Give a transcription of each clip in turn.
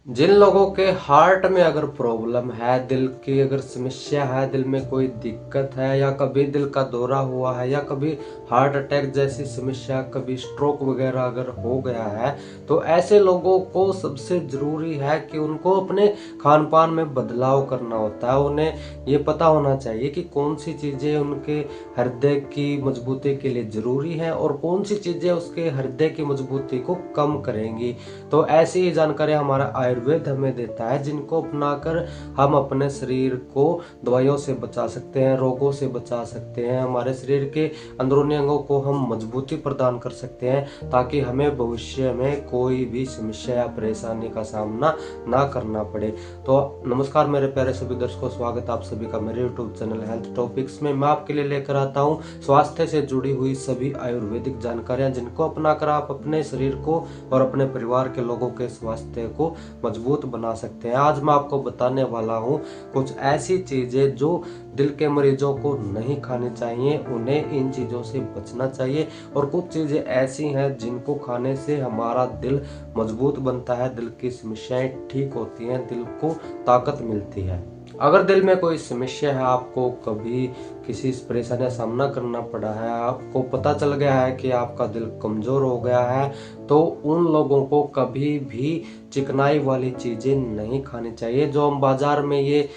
जिन लोगों के हार्ट में अगर प्रॉब्लम है, दिल की अगर समस्या है, दिल में कोई दिक्कत है, या कभी दिल का दौरा हुआ है, या कभी हार्ट अटैक जैसी समस्या, कभी स्ट्रोक वगैरह अगर हो गया है, तो ऐसे लोगों को सबसे जरूरी है कि उनको अपने खान पान में बदलाव करना होता है। उन्हें ये पता होना चाहिए कि कौन सी चीजें उनके हृदय की मजबूती के लिए जरूरी है और कौन सी चीजें उसके हृदय की मजबूती को कम करेंगी। तो ऐसी ही जानकारी हमारा आयुर्वेद हमें देता है, जिनको अपनाकर हम अपने शरीर को दवाइयों से बचा सकते हैं, रोगों से बचा सकते हैं, हमारे शरीर के अंदरूनी अंगों को हम मजबूती प्रदान कर सकते हैं, ताकि हमें भविष्य में कोई भी समस्या या परेशानी का सामना ना करना पड़े। तो नमस्कार मेरे प्यारे सभी दर्शकों, स्वागत आप सभी का मेरे यूट्यूब चैनल हेल्थ टॉपिक्स में। मैं आपके लिए लेकर आता हूँ स्वास्थ्य से जुड़ी हुई सभी आयुर्वेदिक जानकारियां, जिनको अपनाकर आप अपने शरीर को और अपने परिवार के लोगों के स्वास्थ्य को मजबूत बना सकते हैं। आज मैं आपको बताने वाला हूं कुछ ऐसी चीजें जो दिल के मरीजों को नहीं खानी चाहिए, उन्हें इन चीजों से बचना चाहिए। और कुछ चीजें ऐसी हैं जिनको खाने से हमारा दिल मजबूत बनता है, दिल की समस्याएं ठीक होती हैं, दिल को ताकत मिलती है। अगर दिल में कोई समस्या है, आपको कभी किसी परेशानी का सामना करना पड़ा है, आपको पता चल गया है कि आपका दिल कमजोर हो गया है, तो उन लोगों को कभी भी चिकनाई वाली चीजें नहीं खानी चाहिए। जो हम बाजार में ये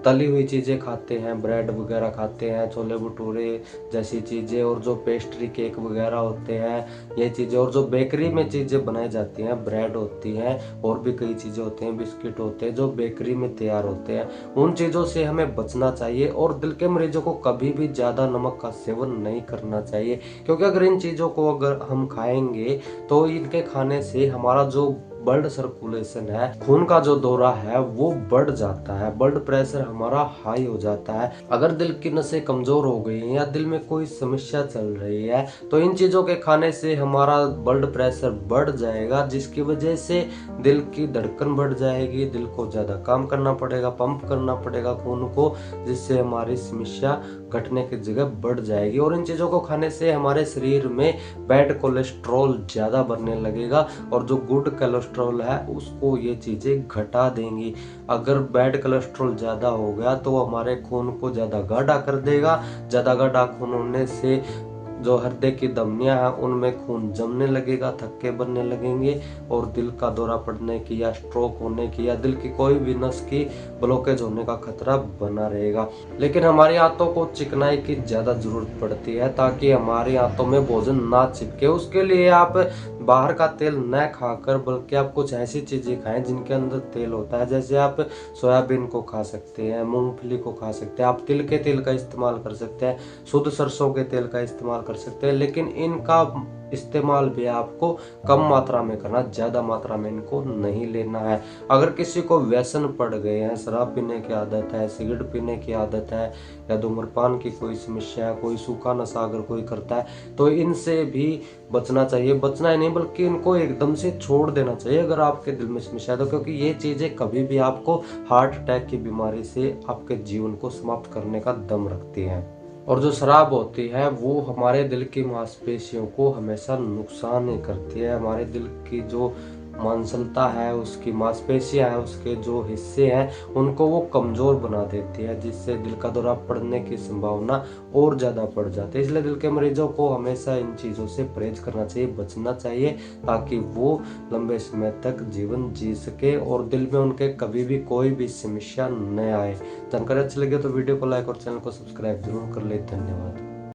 तली हुई चीजें खाते हैं, ब्रेड वगैरह खाते हैं, छोले भटूरे जैसी चीजें, और जो पेस्ट्री केक वगैरह होते हैं ये चीजें, और जो बेकरी में चीजें बनाई जाती हैं, ब्रेड होती हैं और भी कई चीजें होती हैं, बिस्किट होते हैं जो बेकरी में तैयार होते हैं, उन चीजों से हमें बचना चाहिए। और दिल के मरीजों को कभी भी ज्यादा नमक का सेवन नहीं करना चाहिए, क्योंकि अगर इन चीजों को अगर हम खाएंगे तो इनके खाने से हमारा जो ब्लड सर्कुलेशन है, खून का जो दौरा है वो बढ़ जाता है, ब्लड प्रेशर हमारा हाई हो जाता है। अगर दिल की नसें कमजोर हो गई हैं या दिल में कोई समस्या चल रही है, तो इन चीजों के खाने से हमारा ब्लड प्रेशर बढ़ जाएगा, जिसकी वजह से दिल की धड़कन बढ़ जाएगी, दिल को ज्यादा काम करना पड़ेगा, पंप करना पड़ेगा खून को, जिससे हमारी समस्या घटने की जगह बढ़ जाएगी। और इन चीजों को खाने से हमारे शरीर में बैड कोलेस्ट्रॉल ज्यादा बढ़ने लगेगा, और जो गुड कोलेस्ट्रॉल है उसको ये चीजें घटा देंगी। अगर बैड कोलेस्ट्रॉल ज्यादा हो गया तो हमारे खून को ज्यादा गाढ़ा कर देगा, ज्यादा गाढ़ा खून होने से जो हृदय की धमनियां हैं उनमें खून जमने लगेगा, थक्के बनने लगेंगे, और दिल का दौरा पड़ने की या स्ट्रोक होने की या दिल की कोई भी नस की ब्लॉकेज होने का खतरा बना रहेगा। लेकिन हमारी आंतों को चिकनाई की ज्यादा जरूरत पड़ती है, ताकि हमारी आंतों में भोजन ना चिपके। उसके लिए आप बाहर का तेल न खाकर बल्कि आप कुछ ऐसी चीजें खाएं जिनके अंदर तेल होता है। जैसे आप सोयाबीन को खा सकते हैं, मूंगफली को खा सकते हैं, आप तिल के तेल का इस्तेमाल कर सकते हैं, शुद्ध सरसों के तेल का इस्तेमाल कर सकते हैं। लेकिन इनका इस्तेमाल भी आपको कम मात्रा में करना, ज्यादा मात्रा में इनको नहीं लेना है। अगर किसी को व्यसन पड़ गए हैं, शराब पीने की आदत है, सिगरेट पीने की आदत है, या धूम्रपान की कोई समस्या है, कोई सूखा नशा अगर कोई करता है, तो इनसे भी बचना चाहिए। बचना ही नहीं बल्कि इनको एकदम से छोड़ देना चाहिए अगर आपके दिल में समस्या है तो, क्योंकि ये चीजें कभी भी आपको हार्ट अटैक की बीमारी से आपके जीवन को समाप्त करने का दम रखती हैं। और जो शराब होती है वो हमारे दिल की मांसपेशियों को हमेशा नुकसान ही करती है। हमारे दिल की जो मांसलता है, उसकी मांसपेशियां है, उसके जो हिस्से हैं उनको वो कमजोर बना देती है, जिससे दिल का दौरा पड़ने की संभावना और ज्यादा बढ़ जाती है। इसलिए दिल के मरीजों को हमेशा इन चीजों से परहेज करना चाहिए, बचना चाहिए, ताकि वो लंबे समय तक जीवन जी सके और दिल में उनके कभी भी कोई भी समस्या न आए। जानकारी अच्छी लगे तो वीडियो को लाइक और चैनल को सब्सक्राइब जरूर कर ले। धन्यवाद।